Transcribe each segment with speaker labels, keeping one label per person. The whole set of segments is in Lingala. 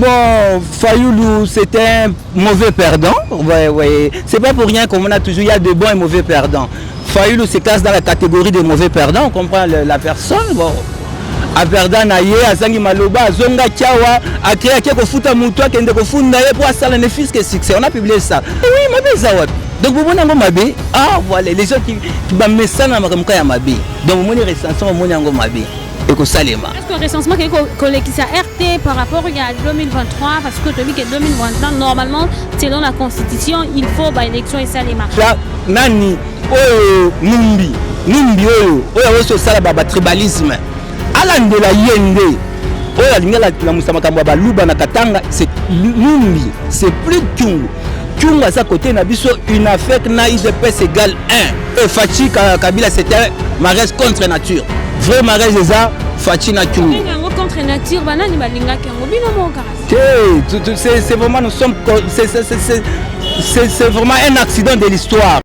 Speaker 1: Bon, Fayoulou, c'est un mauvais perdant. Ouais. C'est pas pour rien qu'on a toujours, il y a de bons et mauvais perdants. Fayoulou se classe dans la catégorie des mauvais perdants, on comprend la personne. Bon. A perdant naye, a zangi maloba, a zonga tiawa, a créé quelque fouta moutoua, qui est funda pour ça ne fils que succès. On a publié ça. Et oui, ma belle Zawad. Donc vous voyez Mabé, ah voilà, les gens qui me ça dans ma Mabé. Donc vous voyez recensement mon yango Mabé. Et que Salema.
Speaker 2: Est-ce que le recensement qui est RT par rapport à 2023, parce que depuis que 2023, normalement, selon la Constitution, il faut bah, élection et Salema.
Speaker 1: Là, Nani, Numbi, c'est ça le tribalisme. Alan de la Yende, la Moussamakamba Baluba Nakatanga, c'est Numbi, c'est plus Kyungu. Kyungu à sa côté, Nabiso, une affaire na IGPS égale 1. Et Fachi Kabila, c'était un mariage contre nature. Vrai mariage des arts, Fachi na Kyungu.
Speaker 2: Contre nature,
Speaker 1: c'est vraiment, nous sommes, c'est vraiment un accident de l'histoire.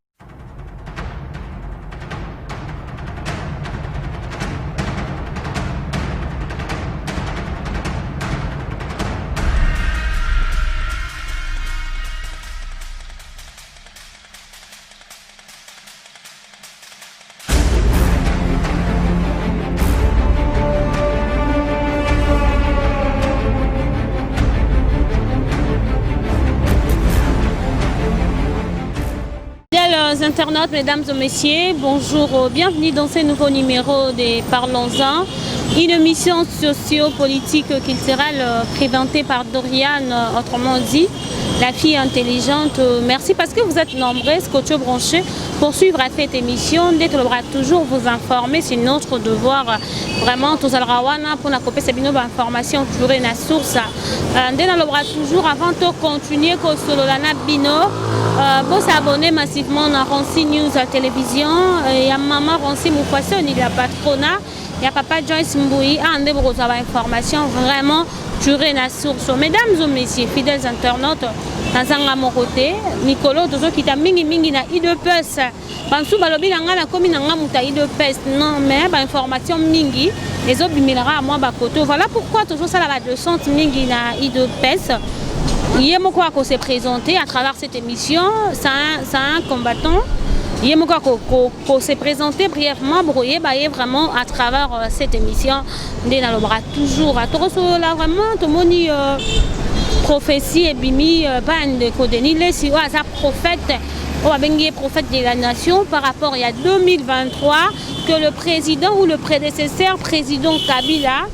Speaker 2: Internautes, mesdames et messieurs, bonjour, bienvenue dans ce nouveau numéro de Parlons-en, une émission socio-politique culturelle présentée par Doriane, autrement dit, la fille intelligente. Merci parce que vous êtes nombreux, scotchés branchés, pour suivre cette émission. Dès qu'on devra toujours vous informer, c'est notre devoir. Vraiment, tous les rawana pour la copie, c'est une information toujours une source. Dès qu'on devra toujours, avant de continuer, que solo lana bino. Vous s'abonner massivement à Ronci News à la télévision. Il y a maman Ronci Moufasson, il y a patronat, il y a papa Joyce Mboui. Un vous avez information vraiment durée la source. Mesdames et messieurs, fidèles internautes, dans mon côté, Nicolas, tous ceux qui t'a mingi na IDPS. Bansou balobi na ngana komi na ngamuta IDPS. Non, mais information mingi. Les autres bimilera à moi bakoto. Voilà pourquoi toujours ça la 200 mingi na IDPS. Yemoko s'est présenté à travers cette émission, c'est un combattant. Yemoko s'est présenté brièvement, brouillé, vraiment à travers cette émission. Toujours à là vraiment, tout le monde prophétie et bimi, ban de Kodeni, les prophète, prophète de la nation par rapport à 2023 que le président ou le prédécesseur président Kabila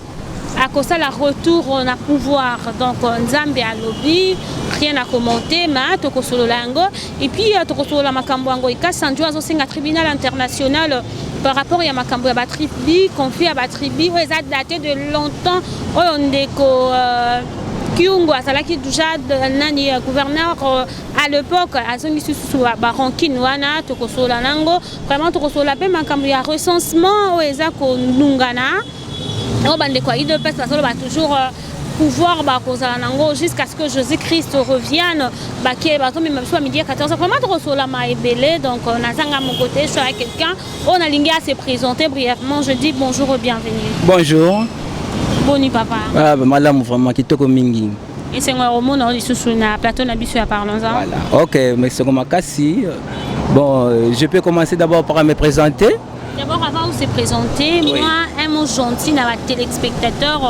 Speaker 2: à cause de la retour on a pouvoir. Donc Nzambe a lobby, rien à commenter, mais toko solo lango et puis toko solo la makambo ango ikasanjwa zo singa tribunal international par rapport à makambo ya batribi confié à batribi où ça daté de longtemps on ndeko Kyungu azalaki déjà nani gouverneur à l'époque azongi susu ba rankine wana toko solo lango vraiment toko solo la pe makambo ya recensement eza ko nungana. On va toujours pouvoir jusqu'à ce que Jésus-Christ revienne. Midi à 14h. Vraiment, donc, on a mon côté, je suis avec quelqu'un. On a l'ingé à se présenter brièvement. Je dis bonjour et bienvenue.
Speaker 1: Bonjour.
Speaker 2: Boni papa.
Speaker 1: Ah, madame, vraiment, qui te mingi.
Speaker 2: Et c'est un roman dans le plateau d'habitude à Parlons-en.
Speaker 1: Voilà. Ok, mais c'est comme Kassi. Bon, je peux commencer d'abord par me présenter.
Speaker 2: D'abord, avant de se présenter, oui. Moi, un mot gentil dans les téléspectateurs,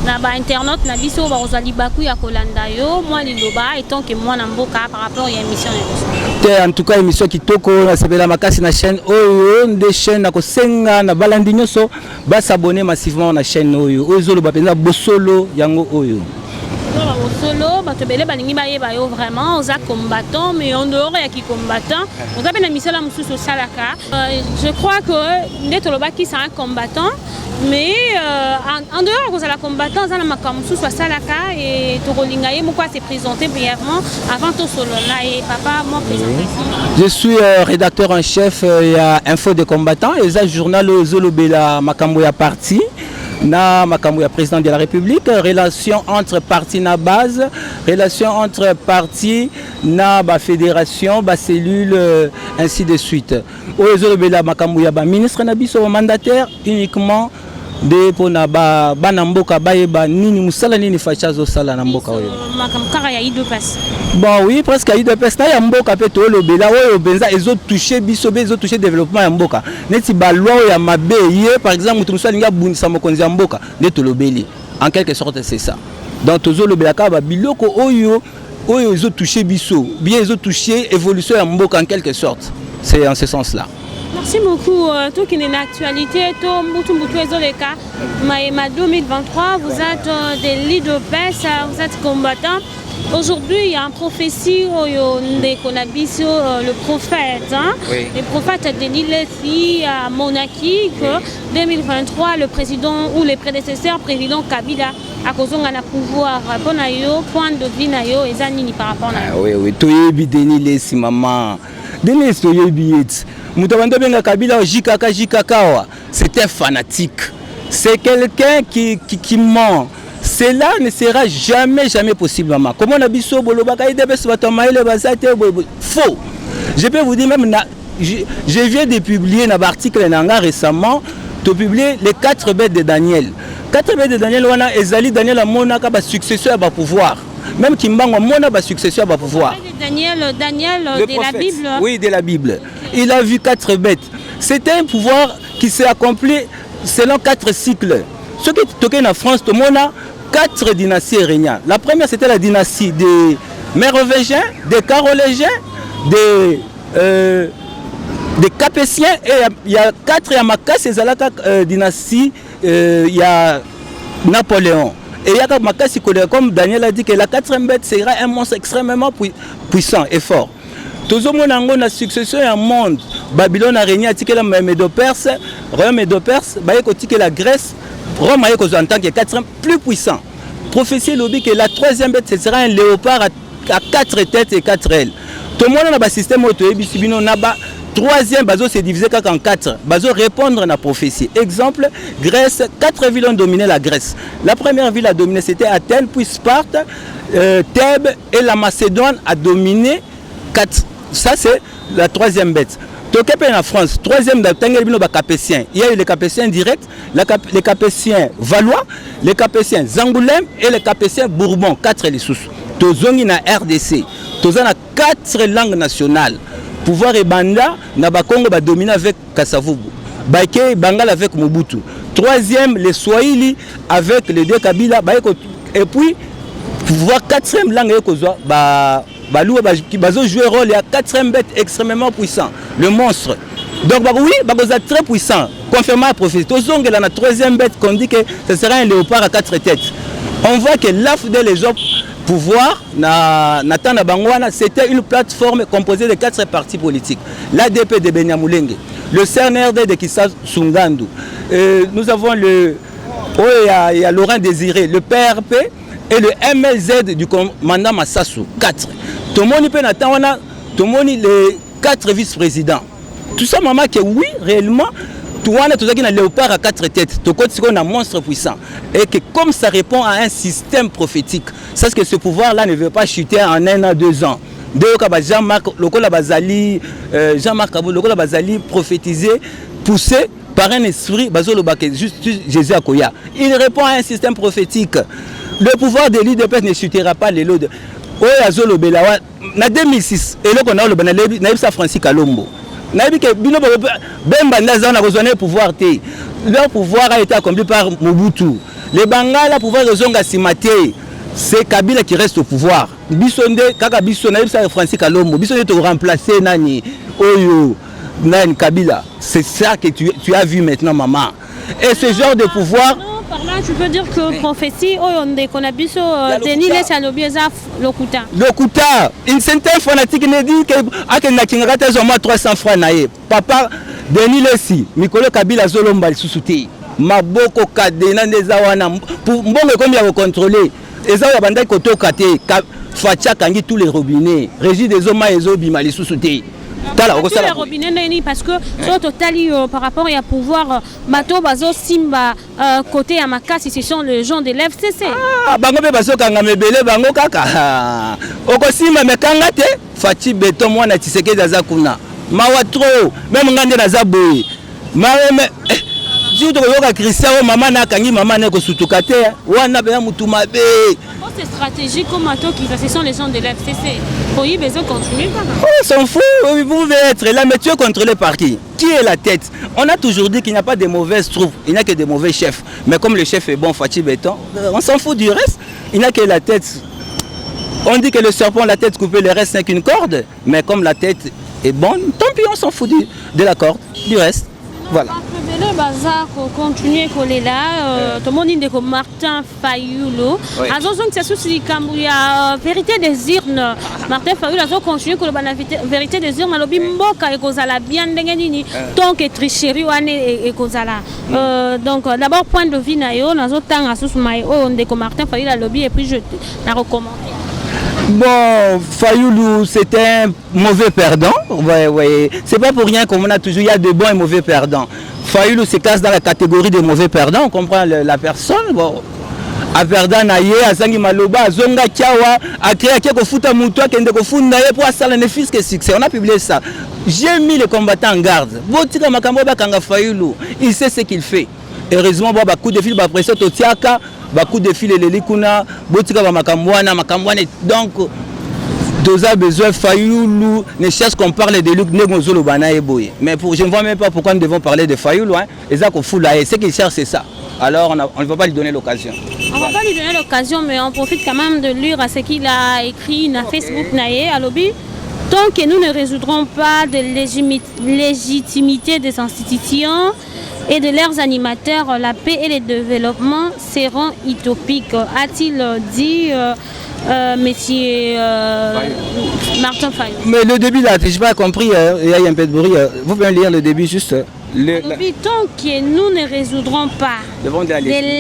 Speaker 2: dans les internautes, dans les moi, les étant que moi, par rapport à l'émission.
Speaker 1: En tout cas, l'émission qui toko, la chaîne Oyo, des chaînes à Kosenga, na Balandinyoso, s'abonner massivement à la chaîne Oyo. Oyo, Bosolo, Yango Oyo.
Speaker 2: Solo, vraiment, on a combattant, mais en dehors il y a qui combattant. On a bien mis ça là sur Salaka. Je crois que Netolobaki c'est un combattant, mais en dehors on a la combattant, on a la sur Salaka et Torolingaye, pourquoi c'est présenté brièvement avant tout solo là et papa moi présenté.
Speaker 1: Je suis rédacteur en chef il y a Info des combattants et ça journal Zolobela Makamboya parti. Na Makamboya président de la République, relation entre partis na base, relation entre partis na ba fédération, ba cellule, ainsi de suite. Ozolobela Makamboya ba ministre na biso mandataire uniquement de pona bana mboka bayeba nini musala nini fachazo sala na mboka oyo
Speaker 2: makamkara ya IDPS.
Speaker 1: Bon oui presque IDPS na ya mboka pe to lobela oyo benza ezo toucher biso bezo toucher développement ya mboka neti ba loi ya mabe ye par exemple mutu musala linga bunisa mokonzi ya mboka de to lobeli en quelque sorte c'est ça donc tozo lobela ka ba biloko oyo ezo toucher biso bien ezo toucher évolution ya mboka en quelque sorte c'est en ce sens là.
Speaker 2: Merci beaucoup. Tout qui est une actualité, tout les cas. Maïma 2023, vous êtes des leaders de paix, vous êtes combattants. Aujourd'hui, il y a une prophétie qu'on a vu sur le prophète. Hein? Oui. Le prophète Denis Lessi à Monaki que 2023, le président ou les prédécesseurs, président Kabila, à cause de la pouvoir, point de vue et zanini par rapport à
Speaker 1: oui, oui, tu es Denis Lessi, maman. Denis Lessi, Kabila, c'est un fanatique. C'est quelqu'un qui ment. Cela ne sera jamais possible, maman. Comment on a dit faux. Je peux vous dire même, je viens de publier un article récemment, de publier les 4 bêtes de Daniel. 4 bêtes de Daniel, on a Ezali Daniel Amona qui a successeur à pouvoir. Même Kimbango Mona a successeur à pouvoir.
Speaker 2: Daniel de la Bible.
Speaker 1: Oui, de la Bible. Il a vu 4 bêtes. C'était un pouvoir qui s'est accompli selon 4 cycles. Ce qui est toqué en France, tout le monde a 4 dynasties régnantes. La première, c'était la dynastie des Mérovingiens, des Carolingiens, des Capétiens. Et il y a 4 Yamakas, c'est la dynastie, il y a Napoléon. Et il y a Makassi, comme Daniel a dit, que la 4e bête sera un monstre extrêmement puissant et fort. Tout le monde a succession à un monde. Babylone a régné, la Médo-Perse, Royaume Médo-Perse, la Grèce, Rome a été en tant que 4e plus puissant. Prophétie lobby que la 3e bête ce sera un léopard à 4 têtes et 4 ailes. Tout le monde a un système auto-ébissibino, 3e bazo s'est divisé en 4. Bazo répondre à la prophétie. Exemple, Grèce, 4 villes ont dominé la Grèce. La première ville à dominer c'était Athènes, puis Sparte, Thèbes et la Macédoine a dominé 4. Ça c'est la 3e bête. En France, 3e Capétien. Il y a eu les Capétiens directs, les Capétiens Valois, les Capétiens Zangoulême et les Capétiens Bourbon. 4 les sous. Tozongi na RDC. Tozana 4 langues nationales. Pouvoir et Banda, Nabakongo va dominer avec Kassavubu. Baïké Bangal avec Mobutu. 3e, les Swahili avec les 2 Kabila. Et puis, pouvoir 4e langue, Balou va jouer rôle, il y a 4e bête extrêmement puissant, le monstre. Donc, oui, c'est très puissant. Confirmant la prophétie. Il y a la 3e bête qu'on dit que ce sera un léopard à 4 têtes. On voit que l'AFD, les autres pouvoir, c'était une plateforme composée de 4 partis politiques. L'ADP de Benyamulenge, le CNRD de Kissa Sungandu, nous avons il y a Laurent Désiré, le PRP et le MLZ du commandant Massassou. 4. Tout le monde peut attendre, tout le monde les 4 vice-présidents. Tout ça, maman, que oui, réellement, tout le monde a un léopard à 4 têtes, tout le monde a un monstre puissant. Et que comme ça répond à un système prophétique, c'est que ce pouvoir-là ne veut pas chuter en 1 an, 2 ans. Jean-Marc Bazali prophétisé, poussé par un esprit, Jésus Akoya. Il répond à un système prophétique. Le pouvoir de l'IDPS ne chutera pas les lots de... En 2006, et là on a le Francis Kalombo. Leur pouvoir a été accompli par Mobutu. Les Bangala pouvoir de Zonga Simate, c'est Kabila qui reste au pouvoir. Bisonde, Kaka Bisonde, Francis Kalombo, Bisonde te remplacer Nani, Oyo, Nani Kabila. C'est ça que tu as vu maintenant, maman. Et ce genre de pouvoir.
Speaker 2: Par là, tu peux dire que prophétie, qu'on a vu sur Denis Lessi Lokuta.
Speaker 1: Lokuta, une certaine fanatique ne dit que moins 300 francs. Papa, Denis Lessi, Mikolo Kabila Zolomba, Soussouti, Maboko Kadena, Nezawana, pour mbongo combien vous contrôlez. Et ça, il y a bandai koto kate, Fatia Kangi tous les robinets, Régis des Oma et Zobi, Mali Soussouti.
Speaker 2: Les robinets parce que sur total par rapport à pouvoir bateau bazo simba côté à Makassi ce sont les gens de l'FCC.
Speaker 1: Ah bango be bazo kanga mebele bango kaka. Oko simba mekanga te Fati beton moi na Tshisekedi za kuna. Mawa trop même ngande na za boy. Mawe Si tu as Christian, maman n'a qu'à maman n'est que sous tout côté. On a bien moutou ma bé.
Speaker 2: C'est stratégique comme ato qui ce sont les gens de l'FCC. Pour y besoin de continuer.
Speaker 1: On s'en fout, vous pouvez être là, mais tu es contrôlé par qui? Qui est la tête? On a toujours dit qu'il n'y a pas de mauvaises troupes, il n'y a que des mauvais chefs. Mais comme le chef est bon, Fatih Béton, on s'en fout du reste. Il n'y a que la tête. On dit que le serpent, la tête coupée, le reste n'est qu'une corde. Mais comme la tête est bonne, tant pis, on s'en fout de la corde, du reste. Voilà.
Speaker 2: Le bazar continue coller là. Tout le monde dit que Martin Fayulu. À ce que c'est souci il y a vérité des urnes. Martin Fayulu a continué que la vérité des urnes. Malobi mboka et kozala bien dengenini. Tant que tricherie wane et kozala. Donc d'abord point de vue nayo. Nazo tang asus mai on dit que Martin Fayulu a lobby et puis je la recommande.
Speaker 1: Bon, Fayulu, c'est un mauvais perdant. Ouais. C'est pas pour rien qu'on a toujours, il y a de bons et mauvais perdants. Fayulu se classe dans la catégorie des mauvais perdants, on comprend la personne. Bon, a perdant naye, a zangi maloba, a zonga kiawa, a créé a keko futa moutoua, kende ko funda ye pour asala ne fils que succès. On a publié ça. J'ai mis les combattants en garde. Botika makambo ba kanga Fayulu, il sait ce qu'il fait. Heureusement, bon, coup de fil, ba pression totiaka. Beaucoup de fils et les likuna, botika ba makamwana, donc dosa besoin Fayulu ne cherche qu'on parle de Luc Negozolo bana et boy. Mais je ne vois même pas pourquoi nous devons parler de Fayulu, hein. Et ça qu'on fout là, ce qu'il cherche c'est ça. Alors on ne va pas lui donner l'occasion.
Speaker 2: On ne va pas lui donner l'occasion, mais on profite quand même de lire à ce qu'il a écrit sur Facebook naie à lobby. Tant que nous ne résoudrons pas de légitimité des institutions et de leurs animateurs, la paix et le développement seront utopiques, a-t-il dit monsieur Martin Fayulu.
Speaker 1: Mais le début là, je n'ai pas compris, il y a un peu de bruit. Vous pouvez lire le début juste.
Speaker 2: Tant que nous ne résoudrons pas de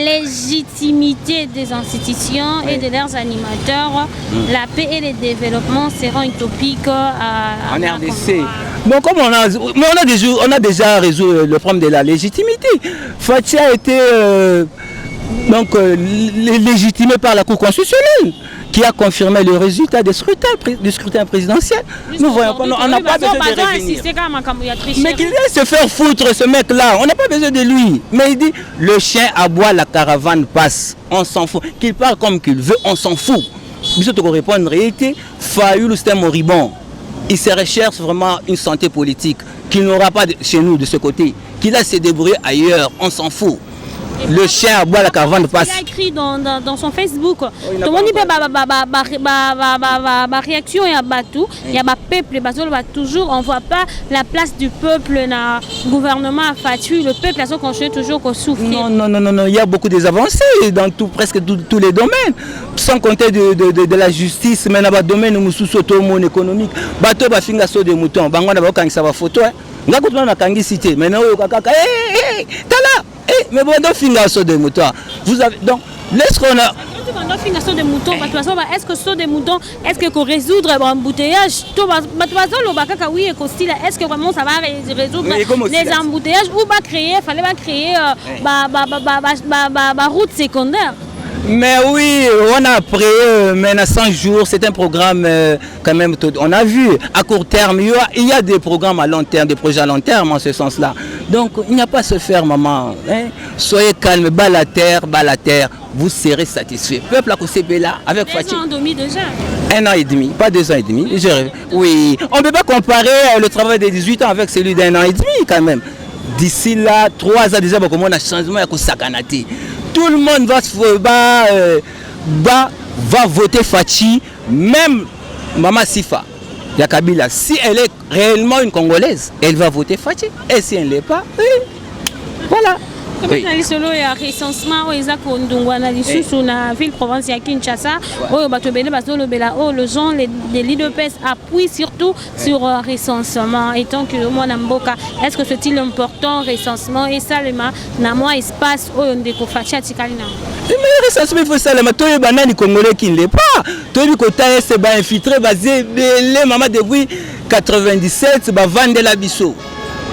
Speaker 2: légitimité des institutions et de leurs animateurs, la paix et le développement seront utopiques en
Speaker 1: RDC. Bon, comme on a déjà résolu le problème de la légitimité. Fatih a été légitimé par la Cour constitutionnelle qui a confirmé le résultat du scrutin présidentiel. Nous voyons pas, on n'a pas besoin de revenir. Mais qu'il vient se faire foutre ce mec-là, on n'a pas besoin de lui. Mais il dit, le chien aboie, la caravane passe. On s'en fout. Qu'il parle comme qu'il veut, on s'en fout. Mais surtout qu'on répond en réalité, Fayulu c'est un moribond. Il se recherche vraiment une santé politique qu'il n'aura pas chez nous de ce côté. Qu'il a se débrouiller ailleurs, on s'en fout. Le chien aboie, la caravane passe.
Speaker 2: Il a écrit dans son Facebook. Tout le monde dit ma réaction est à Batou. Il y a ma peuple, toujours on ne voit pas la place du peuple dans le gouvernement à Fatih. Le peuple a continué toujours à souffrir.
Speaker 1: Non, il y a beaucoup des avancées dans presque tous les domaines. Sans compter de la justice, mais dans le domaine où nous économique. Bateau va finir sur des moutons. Bangwana va quand ça va photo. Nga kutuna na kangi cité mais non kaka tala mais bon donc finga so de moutons vous avez donc laisse qu'on a
Speaker 2: de moutons est-ce que ce des moutons est-ce que résoudre l'embouteillage oui est-ce que vraiment ça va résoudre les embouteillages ou va créer fallait créer route secondaire.
Speaker 1: Mais oui, on a appris maintenant 100 jours, c'est un programme quand même, on a vu à court terme, il y a des programmes à long terme, des projets à long terme en ce sens-là. Donc il n'y a pas à se faire maman, hein? Soyez calme, bas la terre, vous serez satisfait. Peuple à Kosebe là, avec Fatih.
Speaker 2: 2 ans et demi déjà.
Speaker 1: 1 an et demi, pas 2 ans et demi. Oui, on ne peut pas comparer le travail de 18 ans avec celui d'1 an et demi quand même. D'ici là, 3 ans déjà, comment on a changement à Kosakanati. Tout le monde va voter Fatih, même Maman Sifa, Yakabila. Si elle est réellement une Congolaise, elle va voter Fatih. Et si elle ne l'est pas, oui. Voilà.
Speaker 2: Oui. Il y a un recensement sur la ville province de Kinshasa. Les gens, les leaders appuient surtout sur le recensement. Et tant que le monde Mboka, est-ce que c'est important recensement et ça, il moins espace où on découvre Fatih.
Speaker 1: Mais le recensement, il faut ça. Tous les bananes congolais qui ne l'est pas. Tous les côtés, c'est infiltré, les mamans depuis 97, vendre la biso.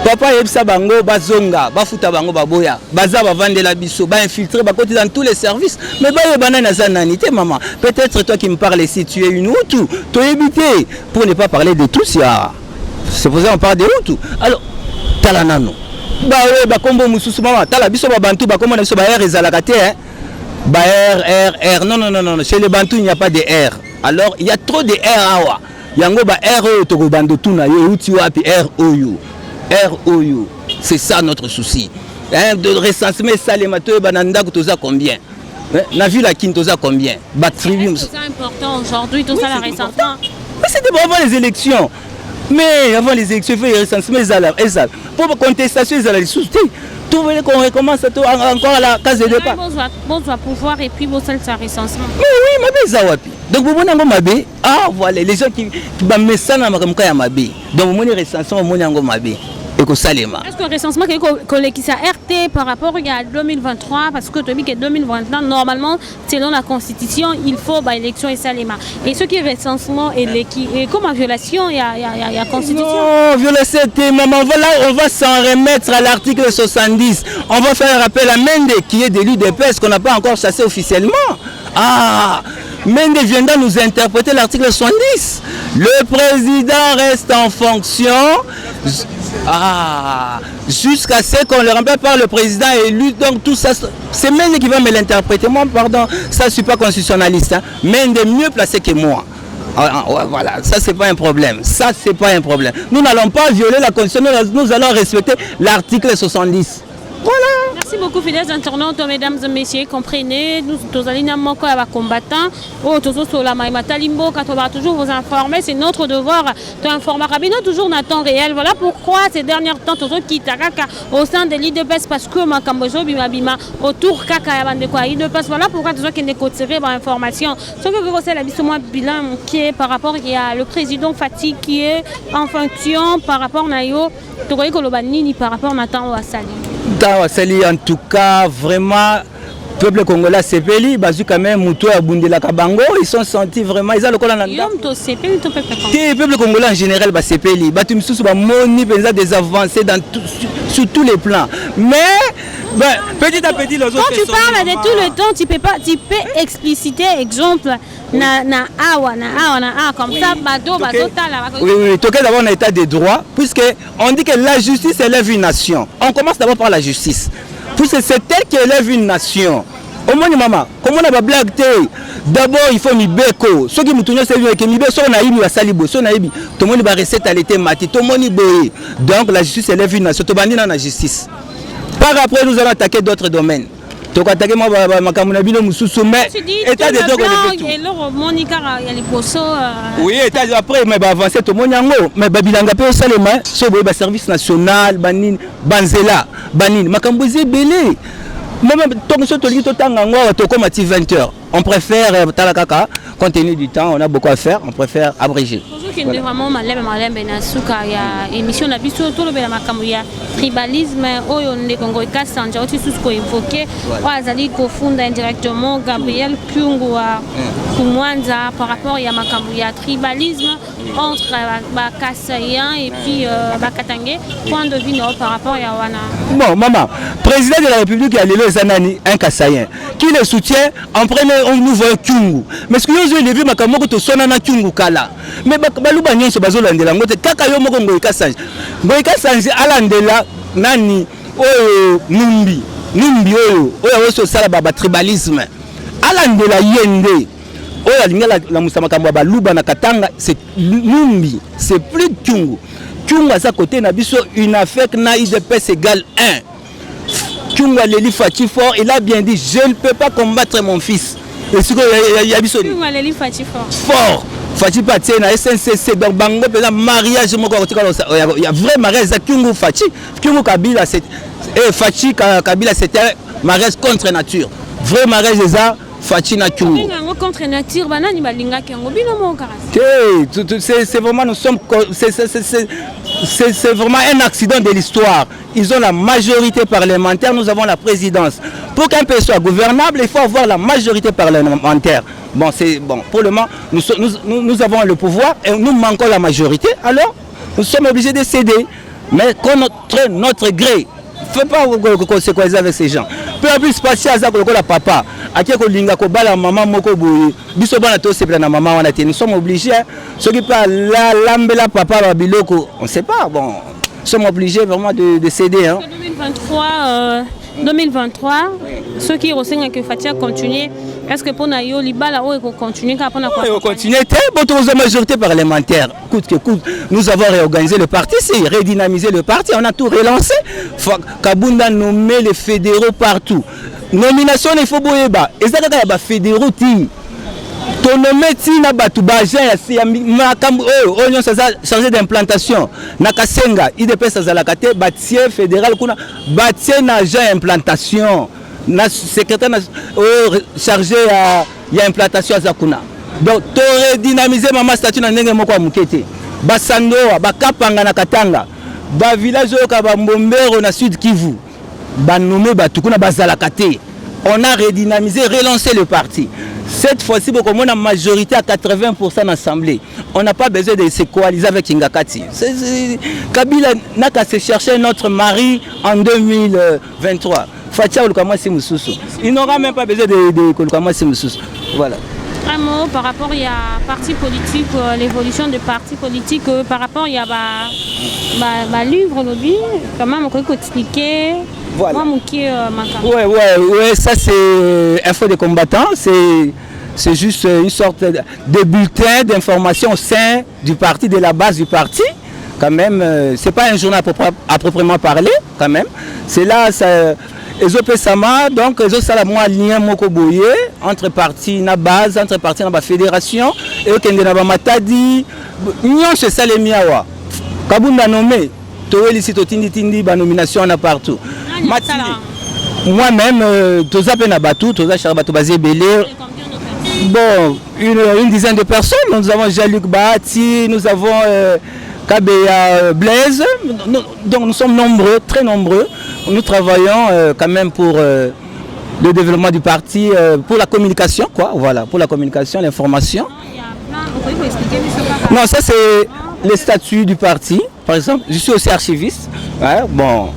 Speaker 1: Papa yebisa bango bazonga bafuta bango baboya baza bavandela biso ba infiltrer ba côté dans tous les services mais ba yebana na zananité maman peut-être toi qui me parles ici tu es une Hutu tu es évité pour ne pas parler de tout ça c'est pour ça on parle de Hutu alors talanano Bah oui, bah combo mususu maman. T'as la biso ba bantu ba comment on est ba R ezalakate hein. Bah R. Non. Chez les bantous il n'y a pas de R. Alors il y a trop de R awa. Yango ba R to go bando tuna yo uti wapi R oyo. R oyo. C'est ça notre souci. Hein, de recensement ça les matos bananda toza combien? Na vu la Kintoza combien? Bah tribu.
Speaker 2: C'est important aujourd'hui tout ça la recensement.
Speaker 1: Mais c'était avant les élections. Mais avant les élections, il faut les recensement pour contestation ils allaient soutenir. Tout veut qu'on recommence encore à la case de départ.
Speaker 2: Bon va pouvoir et puis bon ça le recensement.
Speaker 1: Mais oui, ma zawapi. Donc vous voyez mabé. Ah voilà les gens qui me ça na makamka ya mabé. Donc vous voyez recensement mon yango mabé.
Speaker 2: Est-ce que le recensement qui s'est RT par rapport à 2023 parce que tu dis que 2021 normalement selon la constitution il faut bah, élection et salima et ce qui est recensement et comme en violation il y a constitution.
Speaker 1: Non, violation maman voilà on va s'en remettre à l'article 70. On va faire un rappel à Mende qui est d'élu de pêche qu'on n'a pas encore chassé officiellement. Ah Mende viendra nous interpréter l'article 70. Le président reste en fonction jusqu'à ce qu'on le remplace par le président élu. Donc tout ça, c'est Mende qui va me l'interpréter. Moi, pardon, ça je ne suis pas constitutionnaliste. Hein. Mende est mieux placé que moi. Voilà, ça c'est pas un problème. Ça c'est pas un problème. Nous n'allons pas violer la constitution, nous allons respecter l'article 70. Voilà.
Speaker 2: Merci beaucoup, fidèles internautes, mesdames et messieurs. Comprenez, nous allons encore à combattants. Toujours vous informer, c'est notre devoir d'informer. Toujours en temps réel. Voilà pourquoi ces derniers temps, toujours qui au sein de l'IDPS parce que ma Cambojo bima autour kaka de quoi IDPS. Voilà pourquoi toujours qu'il ne tirer l'information. Ce que vous savez, la bilan qui est par rapport à le président Fati qui est en fonction par rapport à Nayo, par rapport à Nathan Ouassali.
Speaker 1: En tout cas, vraiment, le peuple congolais s'est payé, quand même, Moutou et Bundela Kabango, ils sont sentis vraiment, ils ont le colon. Le peuple congolais en général s'est payé, des avancées sur tous les plans. Mais, petit à petit, les autres.
Speaker 2: Quand tu parles de tout le temps, tu peux expliciter, exemple, comme ça,
Speaker 1: oui, d'abord un état de droit, puisqu'on dit que la justice élève une nation. On commence d'abord par la justice. Puisque c'est elle qui élève une nation. Au moins, maman, comment on a blague? D'abord, il faut mibeko. Ceux qui me tournent, c'est que mibeko, son naïbi, la salibo, son naïbi. Tout le monde va recette à l'été mati, tout le monde boye. Donc, la justice élève une nation. Tout le monde dans la justice. Par après, nous allons attaquer d'autres domaines. Donc, attaquer moi, Makamunabino Moussou, mais état de droit, oui, état après, mais avancer tout le monde. Mais Babilanga peut aussi les mains, sur le service national, Banin, Banzela, Banin, Makambouzi, Belé. Même tant que ce que 20 h. On préfère Talakaka, compte tenu du temps, on a beaucoup à faire, on préfère abréger.
Speaker 2: Voilà. Vraiment émission na biso tout le tribalisme oyo ne Congo kasanja aussi tout ce qu'on évoqué azali kofunda indirectement Gabriel Kyungu wa Kumwanza par rapport à makambo ya tribalisme entre Bakasayan et puis Bakatangé point de vue par rapport à wana.
Speaker 1: Bon maman, président de la République a l'élo Zanani un Kasayen qui le soutient en prenant un nouveau Kyungu. Mais ce que vous avez vu makambo to sona na Kyungu kala. Mais baluba nyonso bazolandela ngote kaka yo moko ngoyi kasanji alandela nani oyo numbi oyo oso sala ba tribalisme alandela yende oyo alingala la musamakambo baluba na Katanga c'est numbi c'est plus Kyungu à sa côté na biso une affaire na IDPS égale 1 Kyungu Leli Fati fort il a bien dit je ne peux pas combattre mon fils et ce que y a biso
Speaker 2: Kyungu Leli Fati
Speaker 1: fort Fati Paté na SNCC donc bango pesa mariage moko il y a vrai mariage à Kyungu Fati Kyungu Kabila c'est Fati Kabila c'était mariage contre nature vrai mariage ça Fati na Kyungu
Speaker 2: contre nature banani balinga kango bino mon
Speaker 1: c'est vraiment nous sommes c'est vraiment un accident de l'histoire. Ils ont la majorité parlementaire, nous avons la présidence. Pour qu'un pays soit gouvernable, il faut avoir la majorité parlementaire. Bon, c'est bon. Pour le moment, nous avons le pouvoir et nous manquons la majorité. Alors, nous sommes obligés de céder. Mais contre notre gré, il ne faut pas conséquencer avec ces gens. Peu à plus passer à ça que la papa. Nous sommes obligés. Ceux qui parlent là, l'ambela papa, on ne sait pas. Bon, nous sommes obligés vraiment de céder. Hein.
Speaker 2: 2023, ceux qui ressentent que Fatia continue, est-ce que pour Nayo, Libala, on continue quand
Speaker 1: on continue. Bon, la majorité parlementaire, coûte que coûte, nous avons réorganisé le parti, c'est redynamiser le parti, on a tout relancé. Kabunda nommé les fédéraux partout. Nomination, il faut boyeba. Et ça, il y a fédéraux qui ton nommé tina batu baja ya makambo oyo ça changer d'implantation nakasenga IDPS azalakate batie fédéral kuna batie na agent implantation na secrétaire chargé ya implantation azakuna donc to redynamiser mama statut na ndenge moko mukete basandoa bakapanga na Katanga ba village oyo ka Bombero na Sud Kivu ba nommé batu kuna bazalakate. On a redynamisé, relancé le parti. Cette fois-ci, comme on a majorité à 80% d'assemblée, on n'a pas besoin de se coaliser avec Ingakati. Kabila n'a qu'à se chercher notre mari en 2023. Fatia Olukama Simoussoussou. Il n'aura même pas besoin de Olukama Simoussoussou. Voilà.
Speaker 2: Un mot par rapport à parti politique, l'évolution des partis politiques, par rapport à livre, comment on peut expliquer.
Speaker 1: Voilà. Ouais, ça c'est info des combattants, c'est juste une sorte de bulletin d'information au sein du parti, de la base du parti. Quand même, c'est pas un journal à proprement parler, quand même. C'est là, donc ils ont ça un lien entre partis na base, entre partis na fédération, et qui na matadi, union c'est ça les miawa. Kabunda nommé, toeli si totindi tindi ba nomination on a partout. Moi-même, tous les Nabatou, tous les Nabatou basé Belé. Bon, une dizaine de personnes. Nous avons Jean-Luc Bahati, nous avons Kabeya Blaise. Donc nous sommes nombreux, très nombreux. Nous travaillons quand même pour le développement du parti, pour la communication, quoi. Voilà, pour la communication, l'information. Non, ça c'est les statuts du parti. Par exemple, je suis aussi archiviste. Ouais, bon.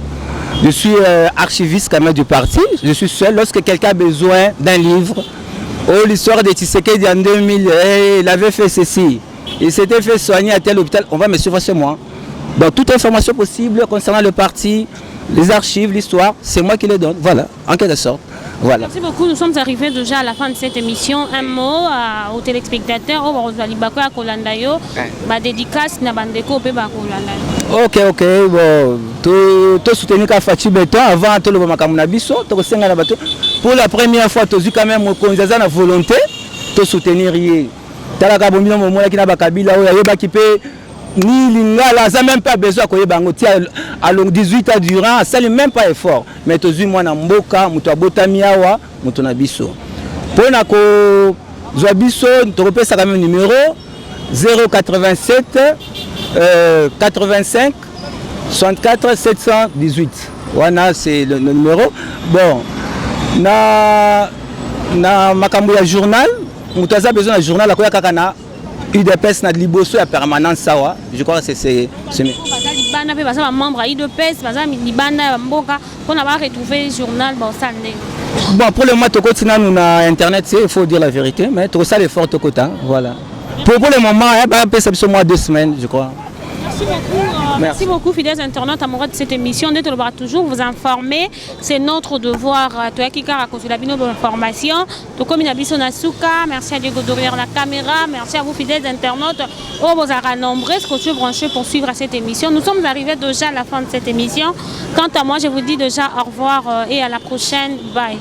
Speaker 1: Je suis archiviste quand même du parti, je suis seul. Lorsque quelqu'un a besoin d'un livre, l'histoire de Tshisekedi en 2000, il avait fait ceci, il s'était fait soigner à tel hôpital, on va me suivre chez moi. Donc toute information possible concernant le parti, les archives, l'histoire, c'est moi qui les donne, voilà, en quelque sorte. Voilà. Merci
Speaker 2: beaucoup, nous sommes arrivés déjà à la fin de cette émission. Un mot aux téléspectateurs, dédicace na bandeko pe ba kolanda.
Speaker 1: Ok, bon, tout soutenir Fachi Beton avant tout le makamuna biso, to senga na bato. Pour la première fois, tu as quand même une na volonté de soutenir yé. Talaka bomino momona ki na bakabila oyo yeba ki pe ni lingala, ça même pas besoin ko yeba ngoti à long 18 ans durant, ça lui même pas effort. Mais tu as mwana mboka, muto abotami awa, muto na biso. Pona ko zwa biso, tu repères ça quand même numéro 087 85 64 718. Voilà, c'est le numéro. Bon, na makambo ya journal, mutaza besoin d'un journal akoya kakana UDPS na liboso ya permanence sawa. Je crois que c'est
Speaker 2: libana pe basa membre UDPS basa libana mboka pour avoir retrouvé journal bon ça.
Speaker 1: Bon, pour le moment to kotina nous na internet, il faut dire la vérité, mais tout ça les forts to kota, voilà. Pour le moment, c'est sur moi 2 semaines, je crois.
Speaker 2: Merci beaucoup. Merci beaucoup, fidèles internautes amoureux de cette émission. D'être toujours vous informer. C'est notre devoir. Toi qui as la information. Merci à Diego derrière la caméra. Merci à vous, fidèles internautes. Oh, vous êtes nombreux que tu branché pour suivre cette émission. Nous sommes arrivés déjà à la fin de cette émission. Quant à moi, je vous dis déjà au revoir et à la prochaine. Bye.